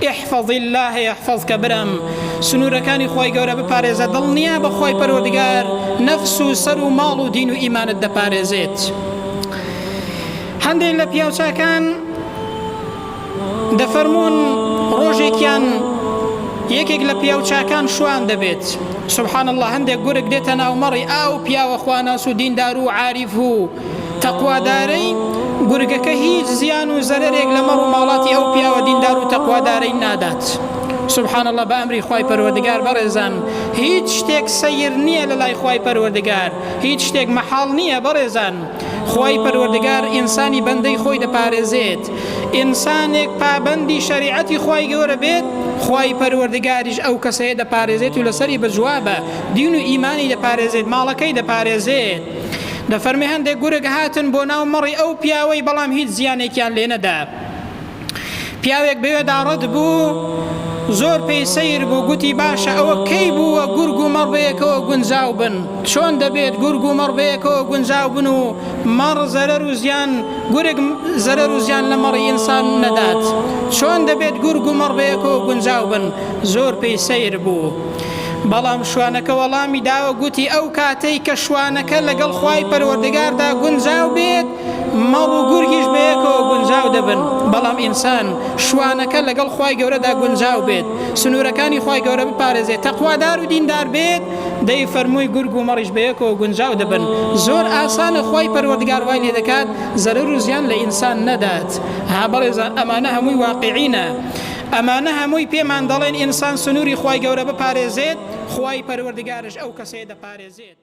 احفظ الله يحفظك برم سنوورەکانی خۆی گەورە بپارێزە دڵنیا بە خۆی پەروەردگار نەفس و سەر و ماڵ و دین و ئیمانت دەپارێزێت. هەندێک لە پیاوچاکان دەفەرمون ڕۆژێکیان یەکێک لە پیاوچاکان شوان دەبێت، سبحان الله، هەندێک گورگ دێتە ناو مەڕی ئاو پیاوە خواناس و دیندار و عاریف و تەقوادارەی، گورگەکە هیچ زیان و زەرەرێک لە مەڕ و ماڵاتی ئەو پیاوە دیندار و تەقوادارەی نادات. سبحان الله، بە ئەمری خوای پەروەردگار بەڕێزان هیچ شتێک سەیر نییە لە لای خوای پەروەردگار، هیچ شتێک مەحاڵ نییە بەڕێزان. خوای پەروەردگار ئینسانی بەندەی خۆی دەپارێزێت، ئینسانێک پابەندی شەریعەتی خوای گەورە بێت، خوای پەروەردگاریش ئەو کەسەیە دەپارێزێت و لەسەری بەجوابە دین و ئیمانی دەپارێزێت، ماڵەکەی دەپارێزێت. دەفەرمێ هەندێک گورگ هاتن بۆ ناو مەڕی ئەو پیاوەی، بەڵام هیچ زیانێکیان لێ نەدا. پیاوێک بەوێدا ڕەت بوو، زۆر پێی سەیر بوو، گوتی باشە ئەوە کەی بووە گورگ و مەڕ بەیەکەوە گونجاو بن؟ چۆن دەبێت گورگ و مەڕ بەیەکەوە گونجاو بن و مەڕ زەرەر و زیان، گورگ زەرەر و زیان لە مەڕی ئینسان نەدات؟ چۆن دەبێت گورگ و مەڕ بەیەکەوە گونجاو بن؟ زۆر پێی سەیر بوو. بەڵام شوانەکە وەڵامی داوە، گوتی ئەو کاتەی کە شوانەکە لەگەڵ خوای پەروەردگاردا گونجاو بێت، مەڕ و گورگیش بەیەکەوە گونجاو دەبن. بەڵام ئینسان شوانەکە لەگەڵ خوای گەورەدا گونجاو بێت، سنوورەکانی خوای گەورە بپارێزێت، تەقوادار و دیندار بێت، دەی فەرمووی گورگ و مەڕیش بەیەکەوە گونجاو دەبن. زۆر ئاسانە خوای پەروەردگار وای لێ دەکات زەرەر و زیان لە ئینسان نەدات. ها بەڕێزان، ئەمانە هەمووی واقعینە، ئەمانە هەمووی پێمان دەڵێن ئینسان سنووری خوای گەورە بپارێزێت، خوای پەروەردگارش ئەو کەسەیە دەپارێزێت.